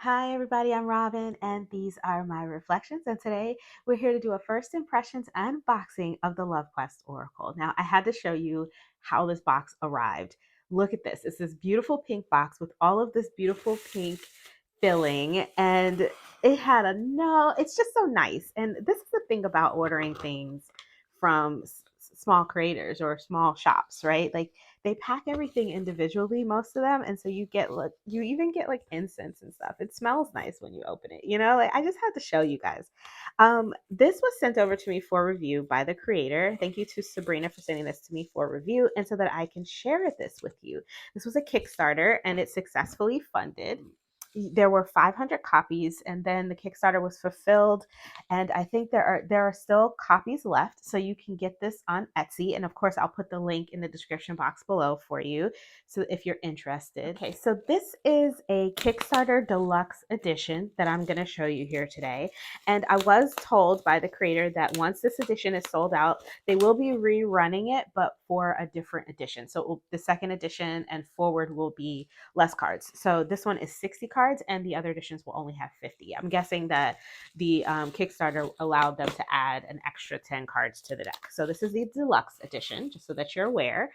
Hi, everybody. I'm Robin, and these are my reflections. And today we're here to do a first impressions unboxing of the Love Quest Oracle. Now, I had to show you how this box arrived. Look at this. It's this beautiful pink box with all of this beautiful pink filling, and it had a no, it's just so nice. And this is the thing about ordering things from small creators or small shops, right? Like they pack everything individually, most of them, and so you get like you even get like incense and stuff. It smells nice when you open it, like I just had to show you guys. This was sent over to me for review by the creator. Thank you to Sabrina for sending this to me for review and so that I can share this with you. This was a Kickstarter and it successfully funded. There were 500 copies, and then the Kickstarter was fulfilled, and I think there are still copies left, so you can get this on Etsy. And of course, I'll put the link in the description box below for you, so if you're interested. Okay, so this is a Kickstarter deluxe edition that I'm going to show you here today, and I was told by the creator that once this edition is sold out, they will be rerunning it, but for a different edition. So the second edition and forward will be less cards. So this one is 60 cards and the other editions will only have 50. I'm guessing that the Kickstarter allowed them to add an extra 10 cards to the deck. So this is the deluxe edition, just so that you're aware.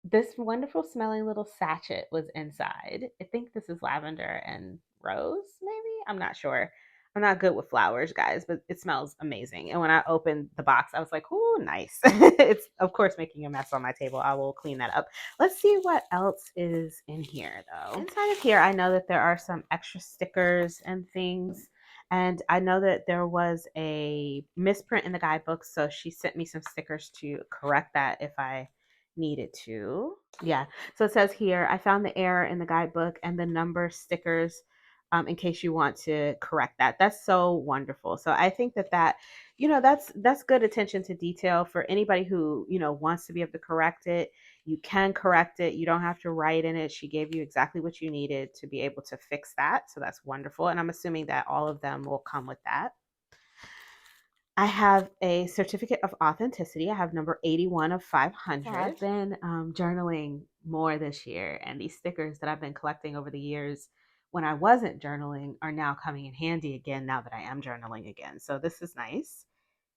This wonderful smelling little sachet was inside. I think this is lavender and rose, maybe? I'm not sure. I'm not good with flowers, guys, but it smells amazing. And when I opened the box, I was like, oh, nice. It's, of course, making a mess on my table. I will clean that up. Let's see what else is in here, though. Inside of here, I know that there are some extra stickers and things. And I know that there was a misprint in the guidebook, so she sent me some stickers to correct that if I needed to. Yeah, so it says here, I found the error in the guidebook and the number stickers in case you want to correct that. That's so wonderful. So I think that's good attention to detail for anybody who wants to be able to correct it. You can correct it. You don't have to write in it. She gave you exactly what you needed to be able to fix that. So that's wonderful. And I'm assuming that all of them will come with that. I have a certificate of authenticity. I have number 81 of 500. So I've been journaling more this year, and these stickers that I've been collecting over the years when I wasn't journaling are now coming in handy again now that I am journaling again. So this is nice.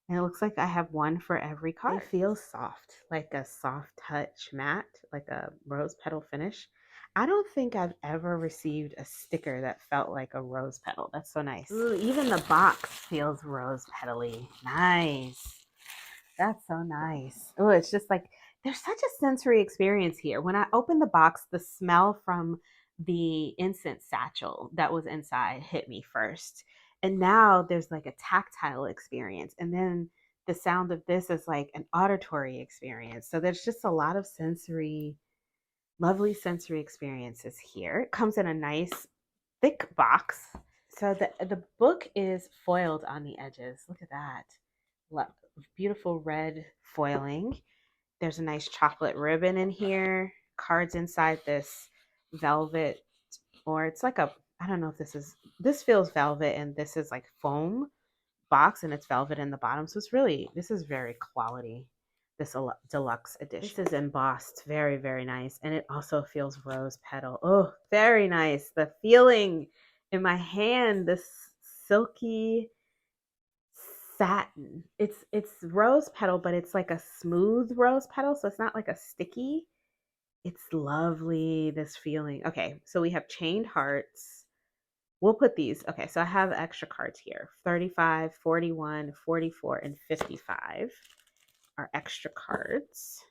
And it looks like I have one for every card. They feel soft, like a soft touch matte, like a rose petal finish. I don't think I've ever received a sticker that felt like a rose petal. That's so nice. Ooh, even the box feels rose petally. Nice. That's so nice. Oh, it's just like there's such a sensory experience here. When I opened the box, the smell from the incense satchel that was inside hit me first. And now there's like a tactile experience. And then the sound of this is like an auditory experience. So there's just a lot of lovely sensory experiences here. It comes in a nice thick box. So the book is foiled on the edges. Look at that. Beautiful red foiling. There's a nice chocolate ribbon in here. Cards inside this velvet, or it's like I don't know if this feels velvet and this is like foam box and it's velvet in the bottom. So this is very quality, this deluxe edition. This is embossed, very, very nice. And it also feels rose petal. Oh, very nice. The feeling in my hand, this silky satin. It's rose petal, but it's like a smooth rose petal, so it's not like a sticky. It's lovely, this feeling. Okay, so we have chained hearts. We'll put these. Okay, so I have extra cards here. 35, 41, 44, and 55 are extra cards.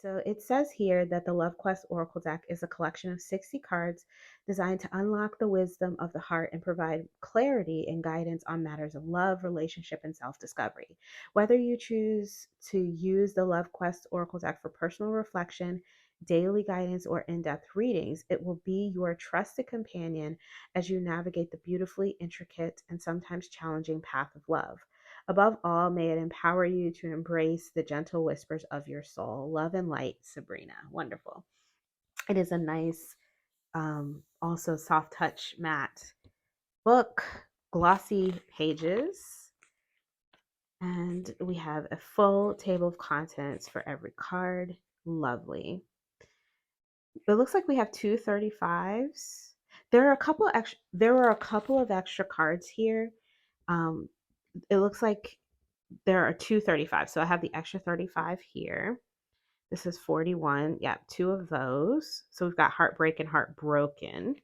So it says here that the Love Quest Oracle deck is a collection of 60 cards designed to unlock the wisdom of the heart and provide clarity and guidance on matters of love, relationship, and self-discovery. Whether you choose to use the Love Quest Oracle deck for personal reflection, daily guidance, or in-depth readings, it will be your trusted companion as you navigate the beautifully intricate and sometimes challenging path of love. Above all, may it empower you to embrace the gentle whispers of your soul. Love and light, Sabrina. Wonderful. It is a nice, also soft touch matte book, glossy pages. And we have a full table of contents for every card. Lovely. It looks like we have two 35s. There were a couple of extra cards here. Um, it looks like there are two 35. So I have the extra 35 here. This is 41. Yeah, two of those. So we've got Heartbreak and Heartbroken.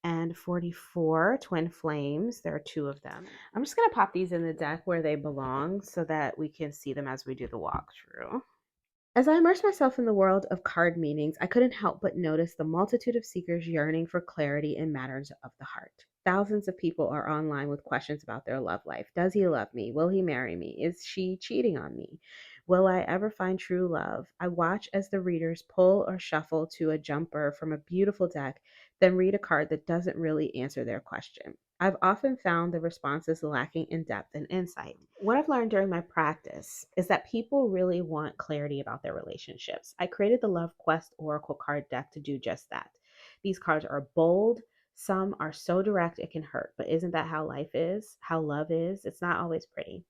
And 44, Twin Flames. There are two of them. I'm just going to pop these in the deck where they belong so that we can see them as we do the walkthrough. As I immersed myself in the world of card meanings, I couldn't help but notice the multitude of seekers yearning for clarity in matters of the heart. Thousands of people are online with questions about their love life. Does he love me? Will he marry me? Is she cheating on me? Will I ever find true love? I watch as the readers pull or shuffle to a jumper from a beautiful deck, then read a card that doesn't really answer their question. I've often found the responses lacking in depth and insight. What I've learned during my practice is that people really want clarity about their relationships. I created the Love Quest Oracle card deck to do just that. These cards are bold. Some are so direct it can hurt, but isn't that how life is? How love is? It's not always pretty.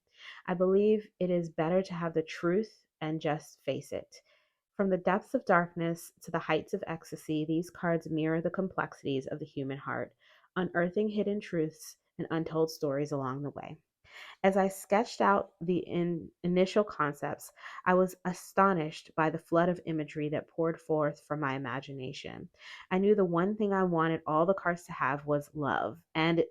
I believe it is better to have the truth and just face it. From the depths of darkness to the heights of ecstasy, these cards mirror the complexities of the human heart, unearthing hidden truths and untold stories along the way. As I sketched out the initial concepts, I was astonished by the flood of imagery that poured forth from my imagination. I knew the one thing I wanted all the cards to have was love, and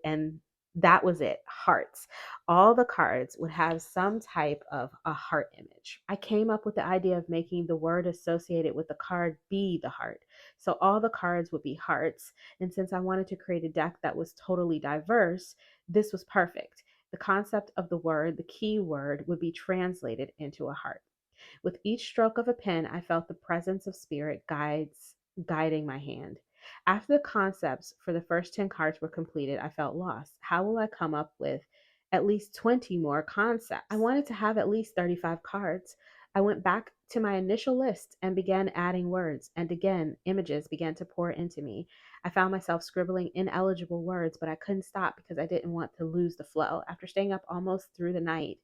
that was it, hearts. All the cards would have some type of a heart image. I came up with the idea of making the word associated with the card be the heart. So all the cards would be hearts. And since I wanted to create a deck that was totally diverse, this was perfect. The concept of the word, the key word, would be translated into a heart. With each stroke of a pen, I felt the presence of spirit guiding my hand. After the concepts for the first 10 cards were completed, I felt lost. How will I come up with at least 20 more concepts? I wanted to have at least 35 cards. I went back to my initial list and began adding words, and again, images began to pour into me. I found myself scribbling ineligible words, but I couldn't stop because I didn't want to lose the flow. After staying up almost through the night,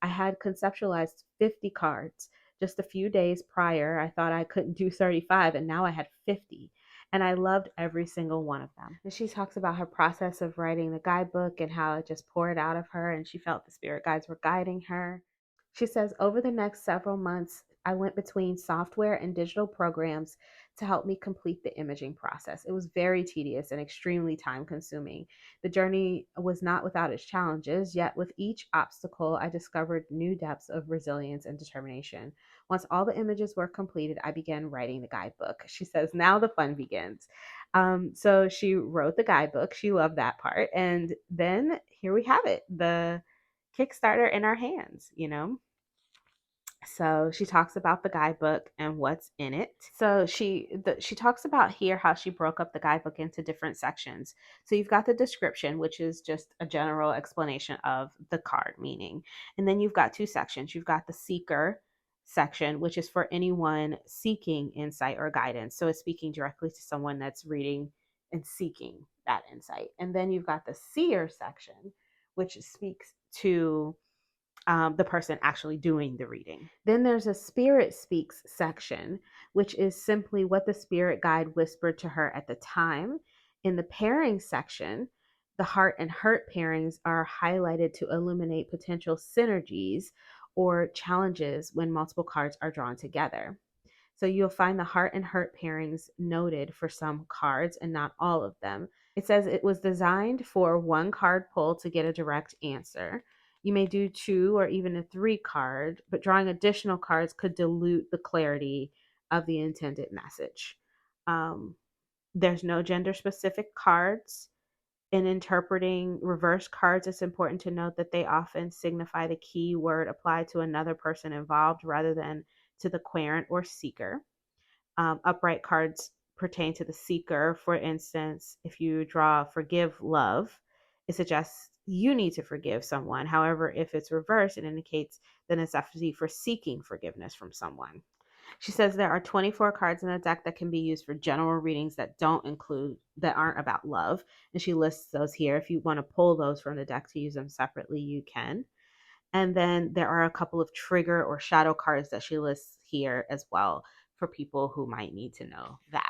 I had conceptualized 50 cards. Just a few days prior, I thought I couldn't do 35, and now I had 50. And I loved every single one of them. And she talks about her process of writing the guidebook and how it just poured out of her, and she felt the spirit guides were guiding her. She says, over the next several months, I went between software and digital programs to help me complete the imaging process. It was very tedious and extremely time consuming. The journey was not without its challenges, yet with each obstacle, I discovered new depths of resilience and determination. Once all the images were completed, I began writing the guidebook. She says, now the fun begins. So she wrote the guidebook. She loved that part. And then here we have it, the Kickstarter in our hands. So she talks about the guidebook and what's in it. So she talks about here how she broke up the guidebook into different sections. So you've got the description, which is just a general explanation of the card meaning. And then you've got two sections. You've got the seeker section, which is for anyone seeking insight or guidance. So it's speaking directly to someone that's reading and seeking that insight. And then you've got the seer section, which speaks to the person actually doing the reading. Then there's a spirit speaks section, which is simply what the spirit guide whispered to her at the time. In the pairing section, the heart and hurt pairings are highlighted to illuminate potential synergies or challenges when multiple cards are drawn together. So you'll find the heart and hurt pairings noted for some cards and not all of them. It says it was designed for one card pull to get a direct answer. You may do two or even a three card, but drawing additional cards could dilute the clarity of the intended message. There's no gender specific cards. In interpreting reverse cards, it's important to note that they often signify the key word applied to another person involved rather than to the querent or seeker. Upright cards pertain to the seeker. For instance, if you draw forgive love, it suggests you need to forgive someone. However, if it's reversed, it indicates the necessity for seeking forgiveness from someone. She says there are 24 cards in the deck that can be used for general readings that aren't about love. And she lists those here. If you want to pull those from the deck to use them separately, you can. And then there are a couple of trigger or shadow cards that she lists here as well for people who might need to know that.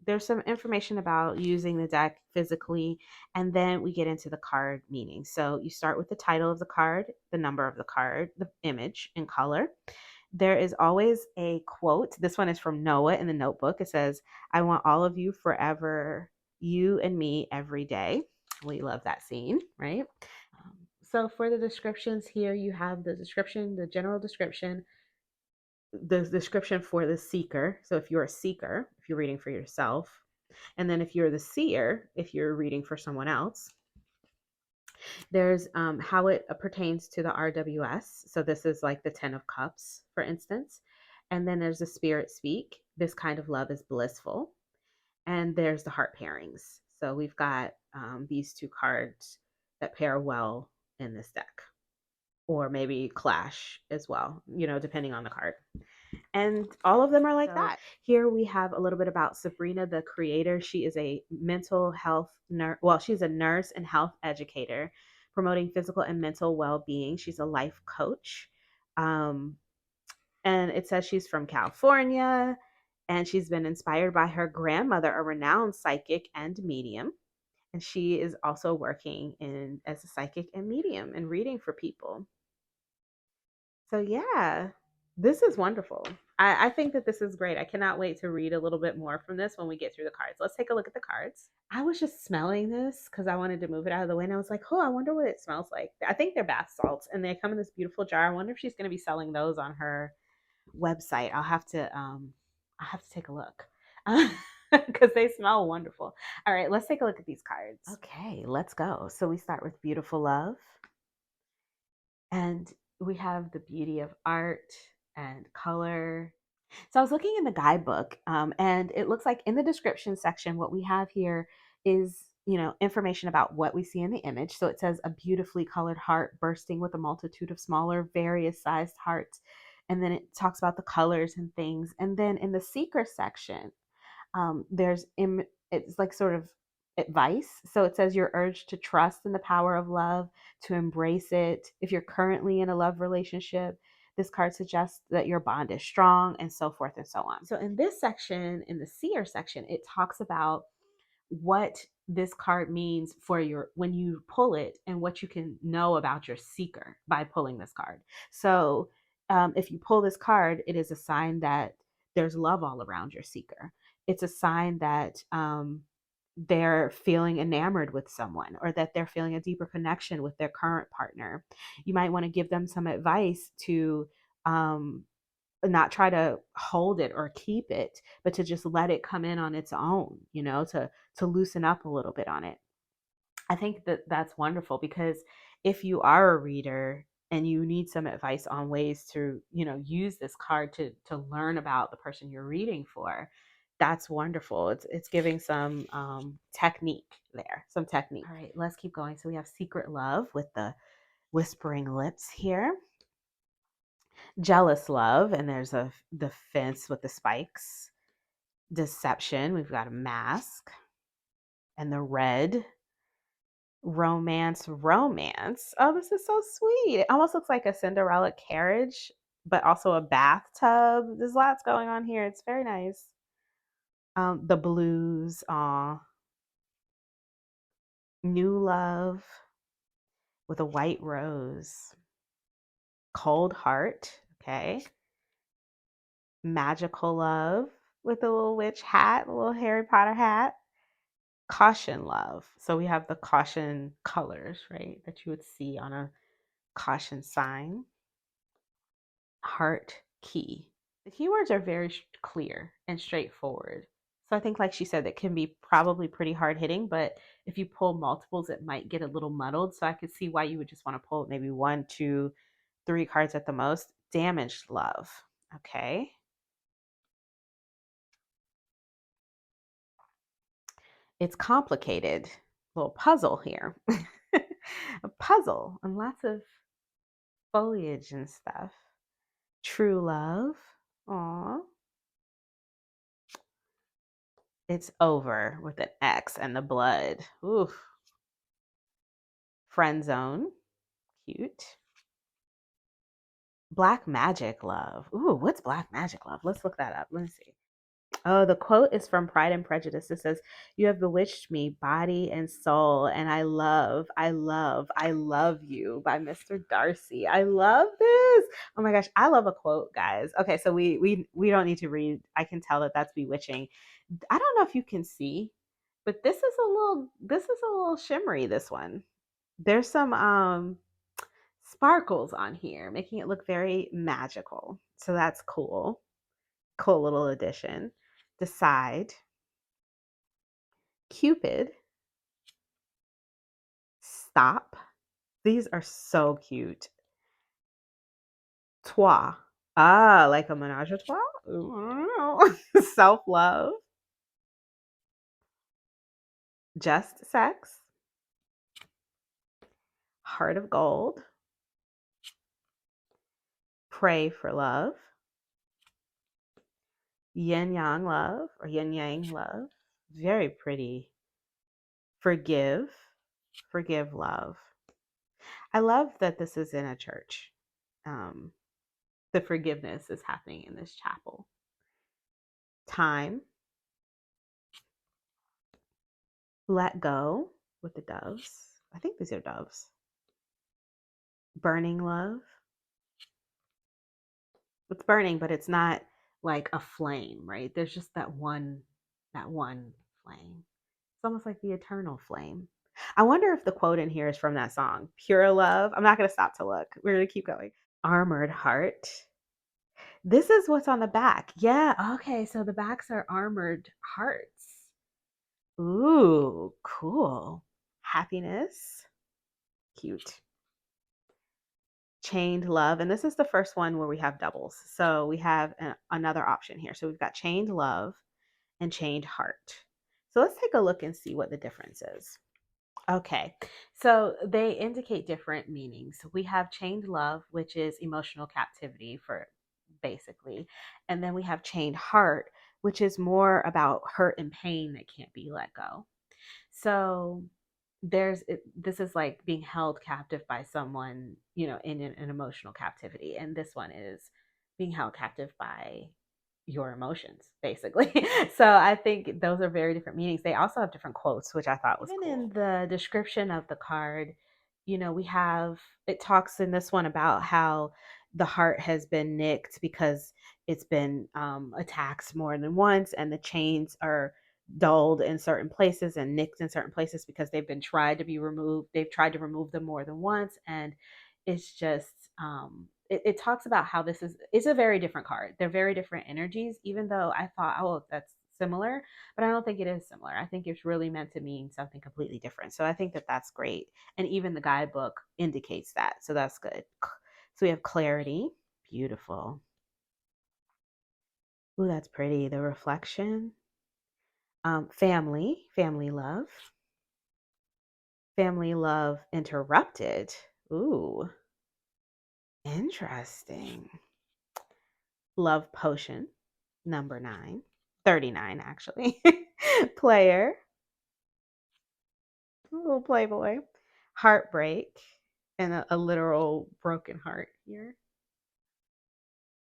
there's some information about using the deck physically, and then we get into the card meaning. So you start with the title of the card, the number of the card, the image in color. There is always a quote. This one is from Noah in the notebook. It says, "I want all of you forever, you and me every day." We love that scene, right? So for the descriptions here, you have the description, the general description, the description for the seeker. So if you're a seeker, if you're reading for yourself, and then if you're the seer, if you're reading for someone else, there's how it pertains to the RWS. So this is like the 10 of Cups, for instance. And then there's the Spirit Speak. This kind of love is blissful. And there's the Heart Pairings. So we've got these two cards that pair well in this deck, or maybe clash as well, depending on the card. And all of them are like that. Here we have a little bit about Sabrina, the creator. She is a mental health nurse. Well, she's a nurse and health educator, promoting physical and mental well-being. She's a life coach. And it says she's from California, and she's been inspired by her grandmother, a renowned psychic and medium. And she is also working as a psychic and medium and reading for people. So yeah, this is wonderful. I think that this is great. I cannot wait to read a little bit more from this when we get through the cards. Let's take a look at the cards. I was just smelling this because I wanted to move it out of the way. And I was like, oh, I wonder what it smells like. I think they're bath salts, and they come in this beautiful jar. I wonder if she's going to be selling those on her website. I'll have to take a look because they smell wonderful. All right, let's take a look at these cards. Okay, let's go. So we start with Beautiful Love. And we have the beauty of art and color. So I was looking in the guidebook, and it looks like in the description section, what we have here is, information about what we see in the image. So it says a beautifully colored heart bursting with a multitude of smaller, various sized hearts. And then it talks about the colors and things. And then in the seeker section, it's like sort of advice. So it says you're urged to trust in the power of love, to embrace it. If you're currently in a love relationship, this card suggests that your bond is strong, and so forth and so on. So in this section, in the seer section, it talks about what this card means for when you pull it, and what you can know about your seeker by pulling this card. So if you pull this card, it is a sign that there's love all around your seeker. It's a sign that they're feeling enamored with someone, or that they're feeling a deeper connection with their current partner. You might want to give them some advice to not try to hold it or keep it, but to just let it come in on its own, to loosen up a little bit on it. I think that that's wonderful, because if you are a reader and you need some advice on ways to, use this card to learn about the person you're reading for, that's wonderful. It's giving some technique there, some technique. All right, let's keep going. So we have Secret Love with the whispering lips here. Jealous Love, and there's the fence with the spikes. Deception, we've got a mask, and the red. Romance. Oh, this is so sweet. It almost looks like a Cinderella carriage, but also a bathtub. There's lots going on here. It's very nice. The blues. New Love with a white rose. Cold Heart. Okay. Magical Love with a little witch hat, a little Harry Potter hat. Caution Love. So we have the caution colors, right, that you would see on a caution sign. Heart Key. The keywords are very clear and straightforward. So I think, like she said, that can be probably pretty hard hitting, but if you pull multiples, it might get a little muddled. So I could see why you would just want to pull maybe 1, 2, 3 cards at the most. Damaged Love. Okay. It's complicated. Little puzzle here. A puzzle and lots of foliage and stuff. True Love. Aw. It's Over with an X and the blood. Oof. Friend Zone. Cute. Black Magic Love. Ooh, what's Black Magic Love? Let's look that up. Let me see. Oh, the quote is from Pride and Prejudice. It says, "You have bewitched me, body and soul, and I love you," by Mr. Darcy. I love this. Oh my gosh, I love a quote, guys. Okay, so we don't need to read. I can tell that that's bewitching. I don't know if you can see, but this is a little shimmery, this one. There's some sparkles on here, making it look very magical. So that's cool. Cool little addition. Decide, Cupid, Stop. These are so cute. Toi. Ah, like a menage a trois? Ooh, I don't know. Self love, Just sex, Heart of gold, Pray for love, Yin yang love or yin yang love. Very pretty. Forgive, forgive love. I love that this is in a church. Um, the forgiveness is happening in this chapel. Time, let go with the doves. I think these are doves. Burning love. It's burning, but it's not like a flame, right? There's just that one flame. It's almost like the eternal flame. I wonder if the quote in here is from that song, Pure Love. I'm not going to stop to look. We're going to keep going. Armored Heart. This is what's on the back. Yeah, okay. So the backs are armored hearts. Ooh, cool. Happiness. Cute. Chained love. And this is the first one where we have doubles. So we have another option here. So we've got chained love and chained heart. So let's take a look and see what the difference is. Okay, so they indicate different meanings. We have chained love, which is emotional captivity for basically, and then we have chained heart, which is more about hurt and pain that can't be let go. So this is like being held captive by someone, in an emotional captivity, and this one is being held captive by your emotions, basically. So I think those are very different meanings. They also have different quotes, which I thought was cool. In the description of the card, we have, it talks in this one about how the heart has been nicked because it's been attacked more than once, and the chains are dulled in certain places and nicked in certain places because they've been tried to be removed. They've tried to remove them more than once, and it's just it talks about how it's a very different card. They're very different energies, even though I thought, oh, that's similar, but I don't think it is similar. I think it's really meant to mean something completely different. So I think that that's great, and even the guidebook indicates that, so that's good. So we have clarity, beautiful. Ooh, that's pretty. The reflection. Family love interrupted. Ooh, interesting. Love potion, number 9, 39 actually. Player, little playboy. Heartbreak, and a literal broken heart here.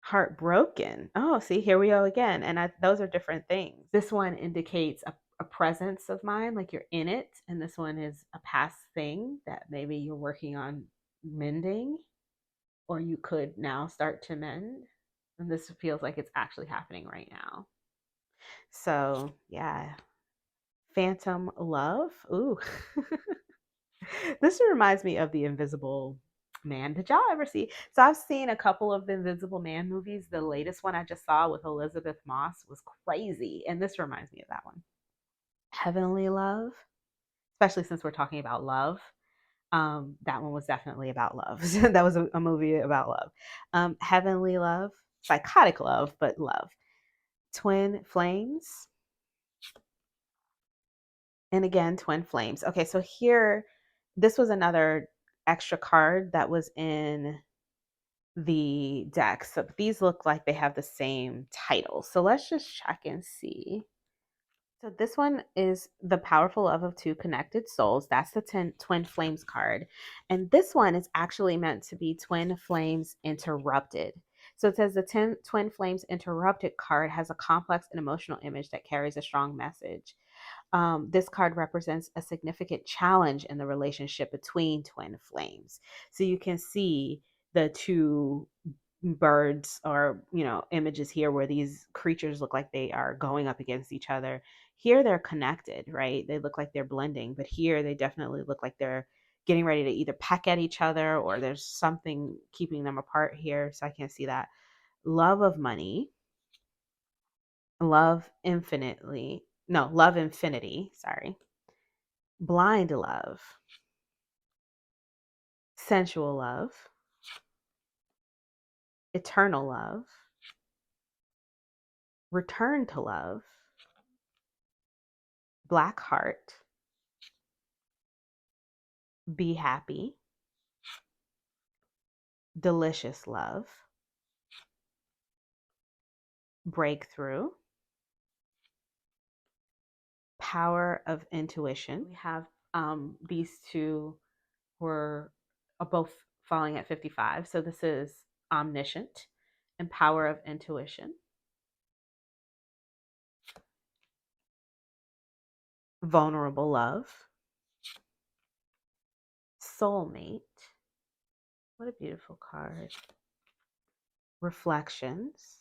Heartbroken. Oh, see, here we go again. And those are different things. This one indicates a presence of mind, like you're in it. And this one is a past thing that maybe you're working on mending, or you could now start to mend. And this feels like it's actually happening right now. So, yeah. Phantom love. Ooh. This reminds me of the Invisible Man. Did y'all ever see? So I've seen a couple of the Invisible Man movies. The latest one I just saw with Elizabeth Moss was crazy, and this reminds me of that one. Heavenly Love, especially since we're talking about love. That one was definitely about love. That was a movie about love. Heavenly Love, psychotic love, but love. Twin Flames, and again, Twin Flames. Okay, so here, this was another extra card that was in the deck. So these look like they have the same title. So let's just check and see. So this one is the powerful love of two connected souls. That's the Twin Flames card. And this one is actually meant to be Twin Flames interrupted. So it says the twin flames interrupted card has a complex and emotional image that carries a strong message. This card represents a significant challenge in the relationship between twin flames. So you can see the two birds or images here where these creatures look like they are going up against each other. Here they're connected, right? They look like they're blending, but here they definitely look like they're getting ready to either peck at each other or there's something keeping them apart here. So I can't see that. Love of money, love infinitely, no, love infinity, sorry. Blind love, sensual love, eternal love, return to love, black heart, be happy, delicious love, breakthrough, power of intuition. We have these two were both falling at 55. So this is omniscient and power of intuition. Vulnerable love, soulmate. What a beautiful card. Reflections.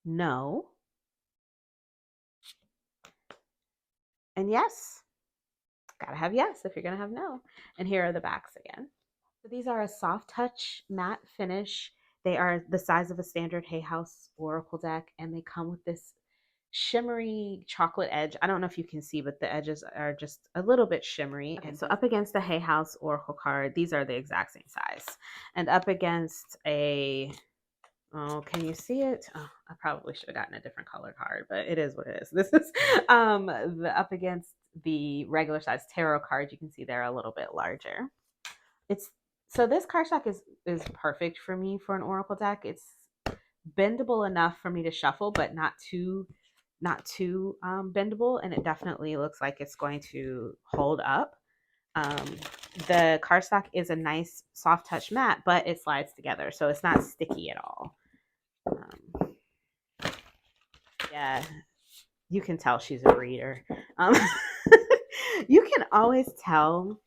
No. And yes. Gotta have yes if you're gonna have no. And here are the backs again. So these are a soft touch matte finish. They are the size of a standard Hay House Oracle deck, and they come with this shimmery chocolate edge. I don't know if you can see, but the edges are just a little bit shimmery. Okay, and so up against the Hay House Oracle card, these are the exact same size. And up against a, oh, can you see it? Oh, I probably should have gotten a different color card, but it is what it is. This is the up against the regular size tarot card. You can see they're a little bit larger. It's so this cardstock is perfect for me for an oracle deck. It's bendable enough for me to shuffle, but not too bendable, and it definitely looks like it's going to hold up. The cardstock is a nice soft touch matte, but it slides together, so it's not sticky at all. Yeah, you can tell she's a reader. You can always tell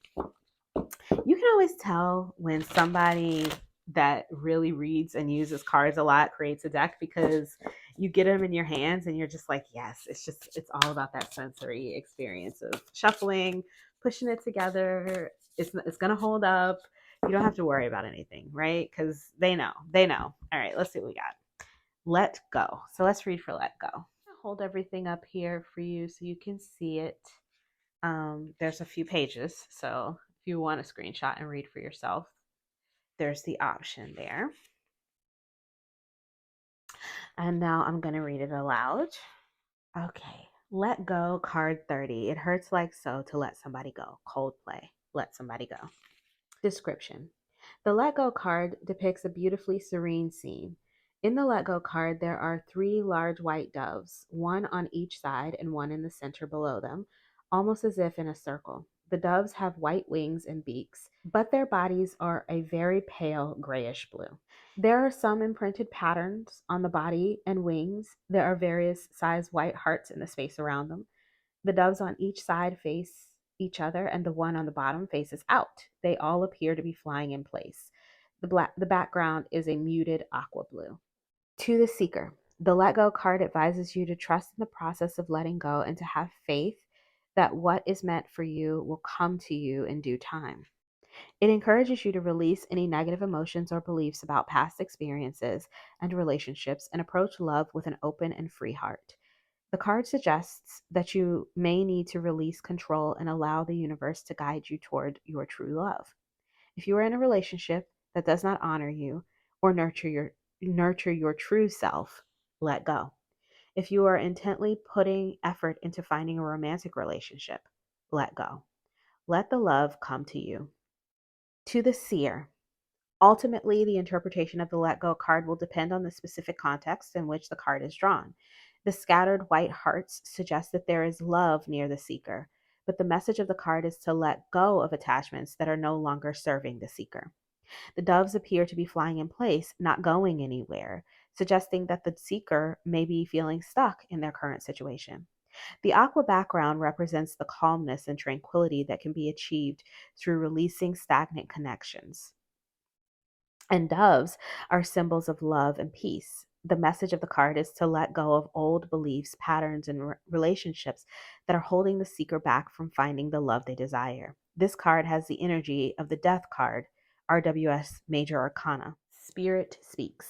when somebody that really reads and uses cards a lot creates a deck, because you get them in your hands and you're just like, yes, it's all about that sensory experience of shuffling, pushing it together. It's going to hold up. You don't have to worry about anything, right? Because they know. All right, let's see what we got. Let go. So let's read for let go. I'll hold everything up here for you so you can see it. There's a few pages, so if you want to screenshot and read for yourself, there's the option there. And now I'm going to read it aloud. Okay. Let go, card 30. It hurts like so to let somebody go. Coldplay. Let somebody go. Description. The Let Go card depicts a beautifully serene scene. In the Let Go card, there are 3 large white doves, one on each side and one in the center below them, almost as if in a circle. The doves have white wings and beaks, but their bodies are a very pale grayish blue. There are some imprinted patterns on the body and wings. There are various size white hearts in the space around them. The doves on each side face each other, and the one on the bottom faces out. They all appear to be flying in place. The background is a muted aqua blue. To the seeker, the Let Go card advises you to trust in the process of letting go and to have faith that what is meant for you will come to you in due time. It encourages you to release any negative emotions or beliefs about past experiences and relationships and approach love with an open and free heart. The card suggests that you may need to release control and allow the universe to guide you toward your true love. If you are in a relationship that does not honor you or nurture your true self, let go. If you are intently putting effort into finding a romantic relationship, let go. Let the love come to you. To the seer, ultimately, the interpretation of the Let Go card will depend on the specific context in which the card is drawn. The scattered white hearts suggest that there is love near the seeker, but the message of the card is to let go of attachments that are no longer serving the seeker. The doves appear to be flying in place, not going anywhere, suggesting that the seeker may be feeling stuck in their current situation. The aqua background represents the calmness and tranquility that can be achieved through releasing stagnant connections. And doves are symbols of love and peace. The message of the card is to let go of old beliefs, patterns, and relationships that are holding the seeker back from finding the love they desire. This card has the energy of the Death card, RWS Major Arcana. Spirit speaks.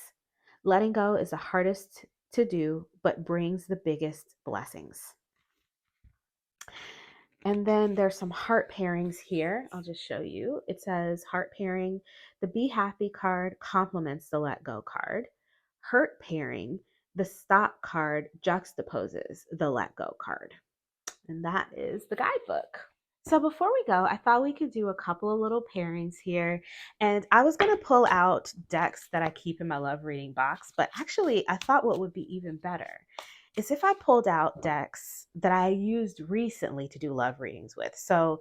Letting go is the hardest to do, but brings the biggest blessings. And then there's some heart pairings here. I'll just show you. It says heart pairing. The Be Happy card complements the Let Go card. Hurt pairing. The Stop card juxtaposes the Let Go card. And that is the guidebook. So before we go, I thought we could do a couple of little pairings here. And I was going to pull out decks that I keep in my love reading box, but actually I thought what would be even better is if I pulled out decks that I used recently to do love readings with. So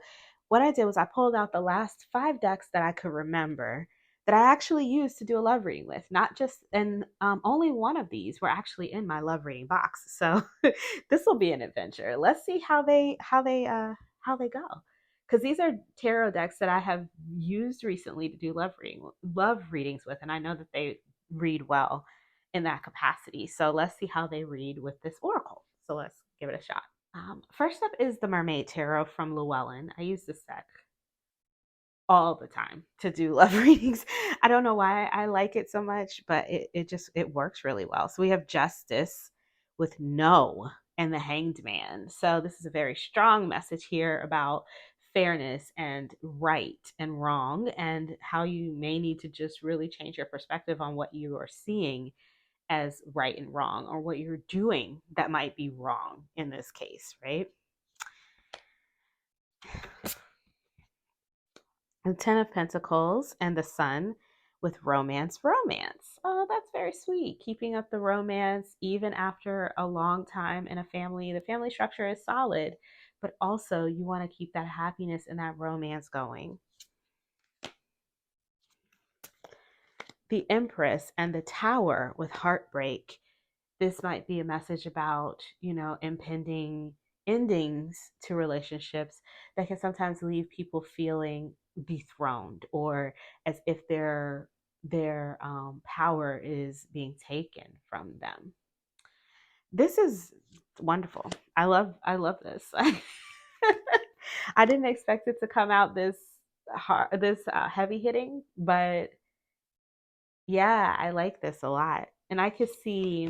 what I did was I pulled out the last 5 decks that I could remember that I actually used to do a love reading with, not just, and only one of these were actually in my love reading box. So this will be an adventure. Let's see how they go, because these are tarot decks that I have used recently to do love readings with, and I know that they read well in that capacity. So let's see how they read with this oracle. So let's give it a shot. First up is the Mermaid Tarot from Llewellyn. I use this deck all the time to do love readings. I don't know why I like it so much, but it works really well. So we have Justice with No and the Hanged Man. So this is a very strong message here about fairness and right and wrong, and how you may need to just really change your perspective on what you are seeing as right and wrong, or what you're doing that might be wrong in this case, right? The Ten of Pentacles and the Sun with romance. Romance. Oh, that's very sweet. Keeping up the romance even after a long time in a family. The family structure is solid, but also you want to keep that happiness and that romance going. The Empress and the Tower with heartbreak. This might be a message about, impending endings to relationships that can sometimes leave people feeling dethroned, or as if their power is being taken from them. This is wonderful. I love this. I didn't expect it to come out this hard, this heavy hitting, but yeah, I like this a lot. And I could see,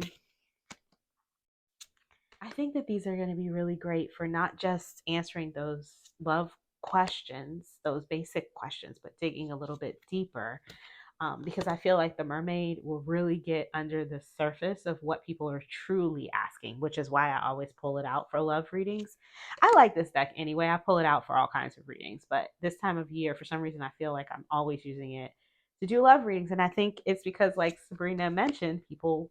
I think that these are going to be really great for not just answering those love questions, those basic questions, but digging a little bit deeper. Because I feel like the mermaid will really get under the surface of what people are truly asking, which is why I always pull it out for love readings. I like this deck anyway. I pull it out for all kinds of readings, but this time of year, for some reason, I feel like I'm always using it to do love readings. And I think it's because, like Sabrina mentioned, people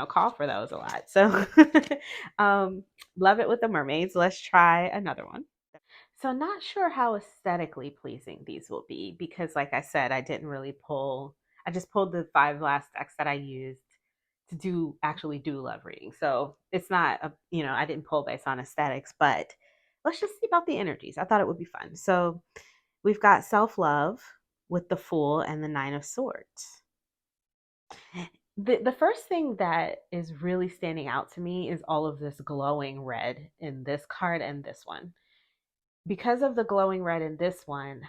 call for those a lot. So love it with the mermaids. Let's try another one. So not sure how aesthetically pleasing these will be, because like I said, I just pulled the 5 last decks that I used to actually do love reading. So it's not I didn't pull based on aesthetics, but let's just see about the energies. I thought it would be fun. So we've got self-love with the Fool and the 9 of Swords. The first thing that is really standing out to me is all of this glowing red in this card and this one. Because of the glowing red in this one,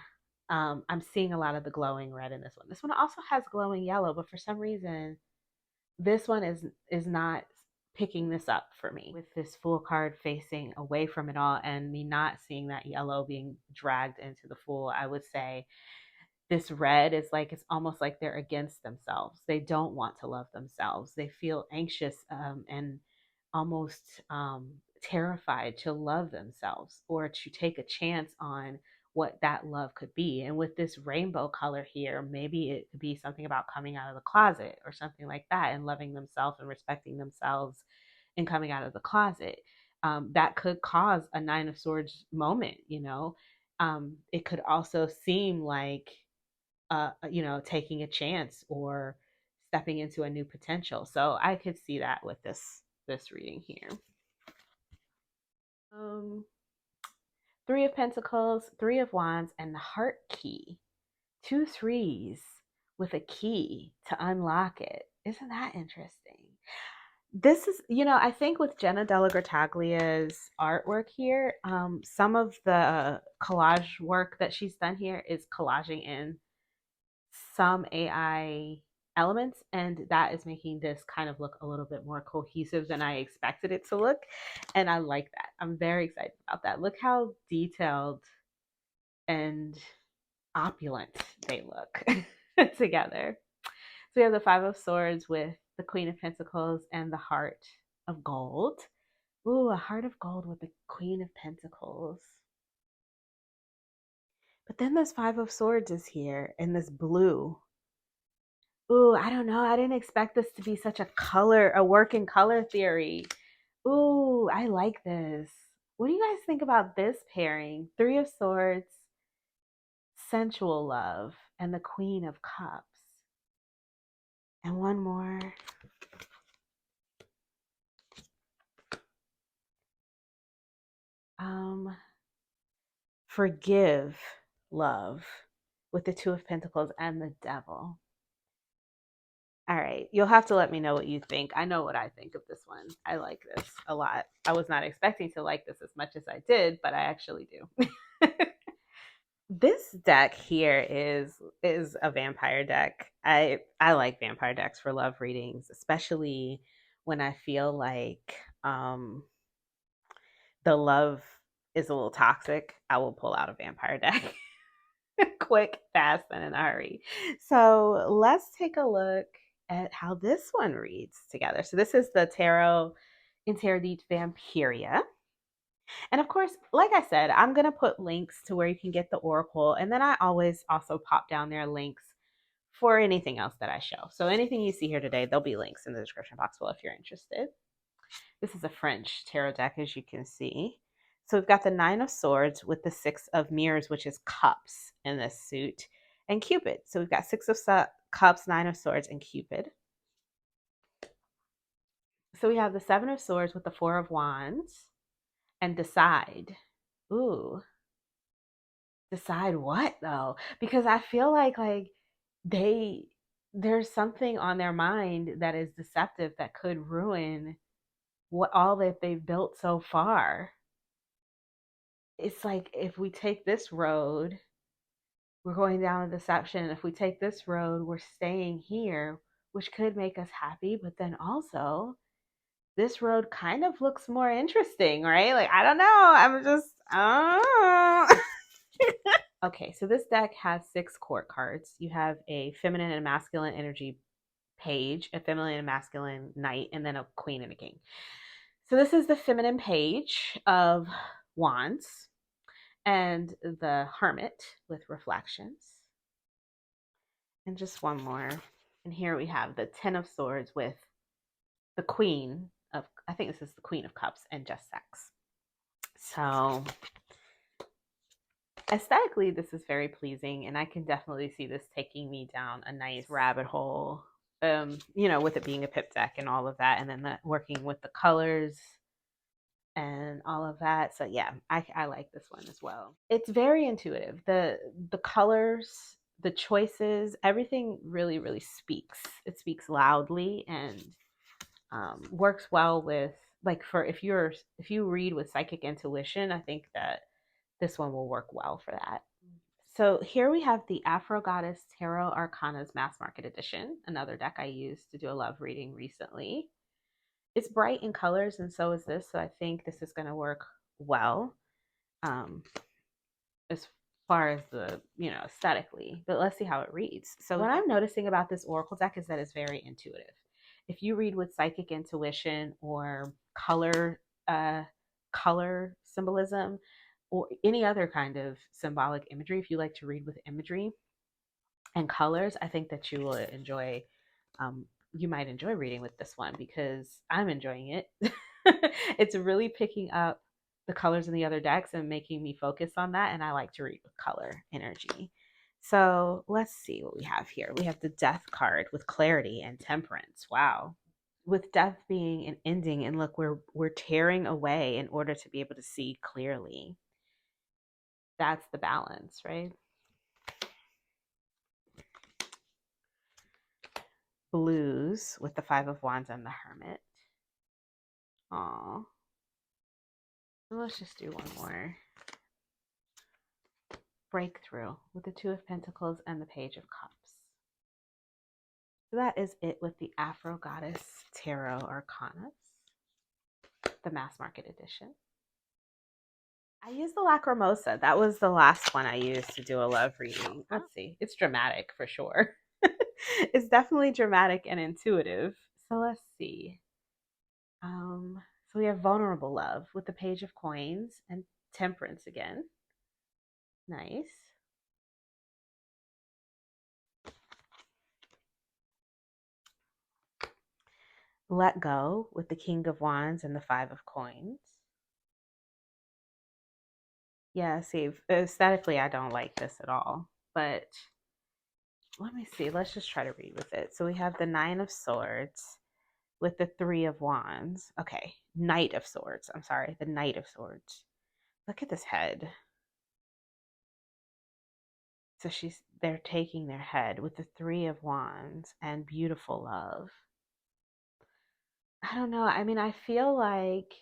I'm seeing a lot of the glowing red in this one. This one also has glowing yellow, but for some reason, this one is not picking this up for me, with this Fool card facing away from it all and me not seeing that yellow being dragged into the Fool. I would say this red is like, it's almost like they're against themselves. They don't want to love themselves. They feel anxious and almost terrified to love themselves, or to take a chance on what that love could be. And with this rainbow color here, maybe it could be something about coming out of the closet or something like that, and loving themselves and respecting themselves and coming out of the closet. That could cause a 9 of Swords moment. It could also seem like taking a chance or stepping into a new potential. So I could see that with this reading here. Um, Three of Pentacles, Three of Wands, and the Heart Key. 2 threes with a key to unlock it. Isn't that interesting? This is, I think with Jenna Della Grottaglia's artwork here, some of the collage work that she's done here is collaging in some AI elements, and that is making this kind of look a little bit more cohesive than I expected it to look. And I like that. I'm very excited about that. Look how detailed and opulent they look together. So we have the Five of Swords with the Queen of Pentacles and the Heart of Gold. Ooh, a Heart of Gold with the Queen of Pentacles. But then this Five of Swords is here in this blue. Ooh, I don't know. I didn't expect this to be such a working color theory. Ooh, I like this. What do you guys think about this pairing? Three of Swords, sensual love, and the Queen of Cups. And one more. Forgive love with the Two of Pentacles and the Devil. All right, you'll have to let me know what you think. I know what I think of this one. I like this a lot. I was not expecting to like this as much as I did, but I actually do. This deck here is a vampire deck. I like vampire decks for love readings, especially when I feel like the love is a little toxic. I will pull out a vampire deck. Quick, fast, and in a hurry. So let's take a look at how this one reads together. So this is the Tarot Interdite Vampiria. And of course, like I said, I'm going to put links to where you can get the Oracle. And then I always also pop down there links for anything else that I show. So anything you see here today, there'll be links in the description box below if you're interested. This is a French tarot deck, as you can see. So we've got the Nine of Swords with the Six of Mirrors, which is cups in this suit, and Cupid. So we've got Six of Cups, Nine of Swords, and Cupid. So we have the Seven of Swords with the Four of Wands and Decide. Ooh. Decide what though? Because I feel like there's something on their mind that is deceptive that could ruin all that they've built so far. It's like if we take this road, we're going down a deception. If we take this road, we're staying here, which could make us happy. But then also, this road kind of looks more interesting, right? Like, I don't know. I'm just, oh. Okay, so this deck has 6 court cards. You have a feminine and masculine energy page, a feminine and masculine knight, and then a queen and a king. So this is the feminine page of wands and the hermit with reflections. And just one more. And here we have the 10 of swords with the queen of, I think this is the Queen of Cups and just sex. So aesthetically, this is very pleasing, and I can definitely see this taking me down a nice rabbit hole, with it being a pip deck and all of that, and then working with the colors and all of that. So yeah, I like this one as well. It's very intuitive. The colors, the choices, everything really, really speaks. It speaks loudly and works well with, like, for if you read with psychic intuition, I think that this one will work well for that. So here we have the Afro Goddess Tarot Arcanas Mass Market Edition, another deck I used to do a love reading recently. It's bright in colors, and so is this, so I think this is going to work well as far as the, aesthetically. But let's see how it reads. So what I'm noticing about this Oracle deck is that it's very intuitive. If you read with psychic intuition or color symbolism, or any other kind of symbolic imagery, if you like to read with imagery and colors, I think that you will enjoy, you might enjoy reading with this one, because I'm enjoying it. It's really picking up the colors in the other decks and making me focus on that, and I like to read with color energy. So let's see what we have here. We have the Death card with clarity and temperance. Wow. With death being an ending, and look, we're tearing away in order to be able to see clearly. That's the balance, right? Blues with the Five of Wands and the Hermit. Aw. Let's just do one more. Breakthrough with the Two of Pentacles and the Page of Cups. So that is it with the Afro Goddess Tarot Arcanas, the mass market edition. I used the Lacrimosa. That was the last one I used to do a love reading. Let's see. It's dramatic for sure. It's definitely dramatic and intuitive. So let's see. So we have Vulnerable Love with the Page of Coins and Temperance again. Nice. Let Go with the King of Wands and the Five of Coins. Yeah, see, aesthetically, I don't like this at all. But let me see. Let's just try to read with it. So we have the Nine of Swords with the Three of Wands. Okay, Knight of Swords. I'm sorry, the Knight of Swords. Look at this head. So they're taking their head with the Three of Wands and Beautiful Love. I don't know. I mean, I feel like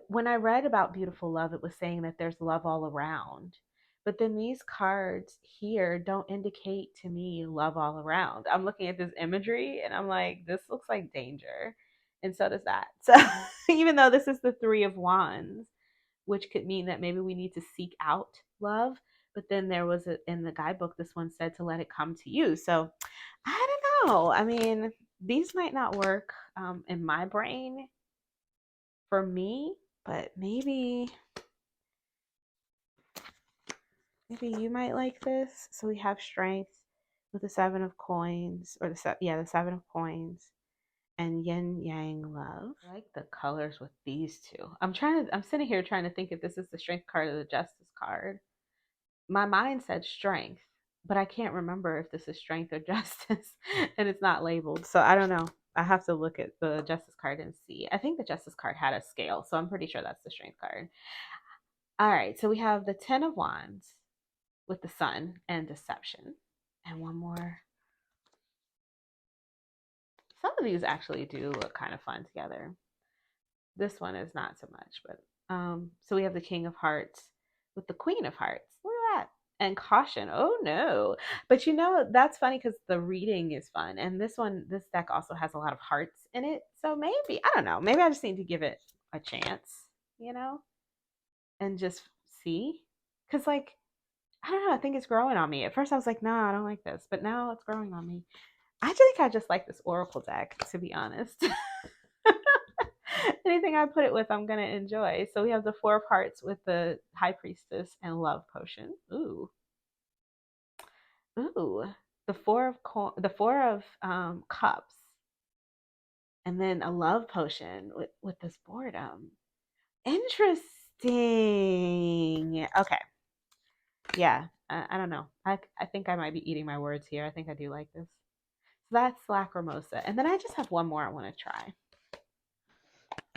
when I read about Beautiful Love, it was saying that there's love all around. But then these cards here don't indicate to me love all around. I'm looking at this imagery and I'm like, this looks like danger. And so does that. So even though this is the Three of Wands, which could mean that maybe we need to seek out love. But then there was in the guidebook, this one said to let it come to you. So I don't know. I mean, these might not work in my brain for me, but maybe you might like this. So we have Strength with the Seven of Coins, or the Seven of Coins, and Yin Yang Love. I like the colors with these two. I'm sitting here trying to think if this is the Strength card or the Justice card. My mind said Strength, but I can't remember if this is Strength or Justice, and it's not labeled. So I don't know. I have to look at the Justice card and see. I think the Justice card had a scale, so I'm pretty sure that's the Strength card. All right, so we have the Ten of Wands with the Sun and Deception. And one more. Some of these actually do look kind of fun together. This one is not so much, but so we have the King of Hearts with the Queen of Hearts. Look at that. And Caution. Oh no. But you know, that's funny because the reading is fun. And this deck also has a lot of hearts in it. So maybe, I don't know, maybe I just need to give it a chance, and just see. Because, like, I don't know, I think it's growing on me. At first I was like, nah, I don't like this. But now it's growing on me. I think I just like this Oracle deck, to be honest. Anything I put it with, I'm going to enjoy. So we have the Four of Hearts with the High Priestess and Love Potion. Ooh. Ooh. The Four of Cups. And then a Love Potion with this Boredom. Interesting. Okay. Yeah. I don't know. I think I might be eating my words here. I think I do like this. So that's Lacrimosa. And then I just have one more I want to try.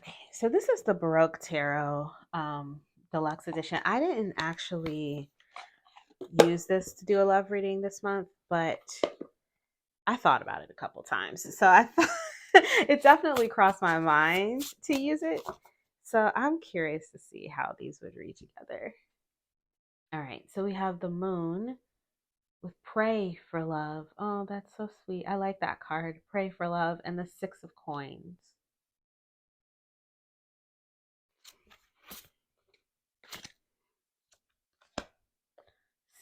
Okay, so this is the Baroque Tarot Deluxe Edition. I didn't actually use this to do a love reading this month, but I thought about it a couple times. So I thought it definitely crossed my mind to use it. So I'm curious to see how these would read together. All right, so we have the Moon with Pray for Love. Oh, that's so sweet. I like that card. Pray for Love, and the Six of Coins.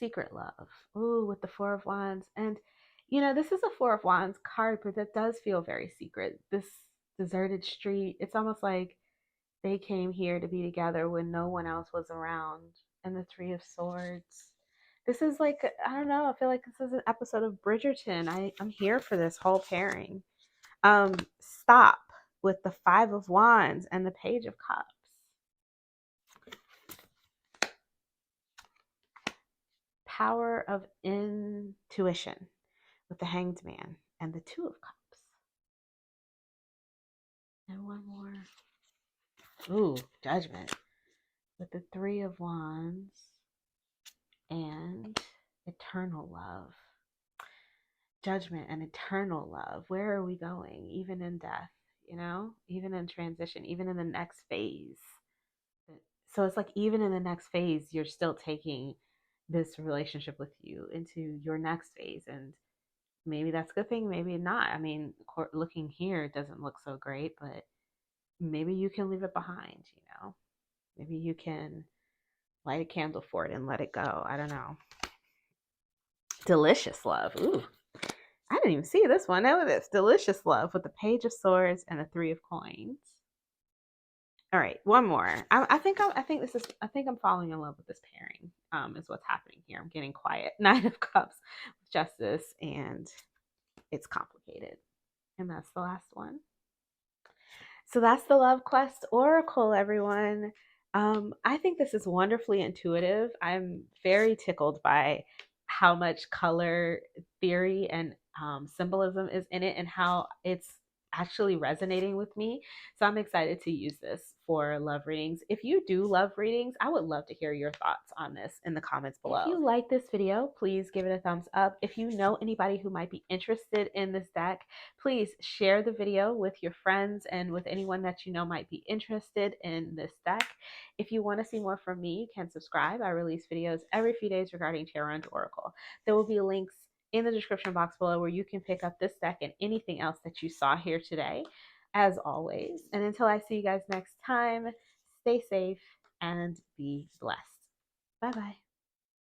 Secret Love. Ooh, with the Four of Wands. And, this is a Four of Wands card, but that does feel very secret. This deserted street, it's almost like they came here to be together when no one else was around. And the Three of Swords. This is like, I don't know, I feel like this is an episode of Bridgerton. I'm here for this whole pairing. Stop with the Five of Wands and the Page of Cups. power of intuition with the Hanged Man and the Two of Cups. And one more. Ooh, Judgment with the Three of Wands and Eternal Love. Judgment and eternal love. Where are we going? Even in death, you know, even in transition, even in the next phase. So it's like, even in the next phase, you're still taking this relationship with you into your next phase. And maybe that's a good thing, maybe not. I mean, looking here, it doesn't look so great, but maybe you can leave it behind, you know? Maybe you can light a candle for it and let it go. I don't know. Delicious love. Ooh. I didn't even see this one. Now this delicious love with the Page of Swords and the Three of Coins. All right, one more. I think I'm falling in love with this pairing. Is what's happening here. I'm getting quiet. Nine of Cups with Justice, and it's complicated. And that's the last one. So that's the Love Quest Oracle, everyone. I think this is wonderfully intuitive. I'm very tickled by how much color theory and symbolism is in it and how it's actually resonating with me. So I'm excited to use this for love readings. If you do love readings, I would love to hear your thoughts on this in the comments below. If you like this video, please give it a thumbs up. If you know anybody who might be interested in this deck, please share the video with your friends and with anyone that you know might be interested in this deck. If you want to see more from me, you can subscribe. I release videos every few days regarding Tarot and Oracle. There will be links in the description box below where you can pick up this deck and anything else that you saw here today, as always. And until I see you guys next time, stay safe and be blessed. Bye-bye.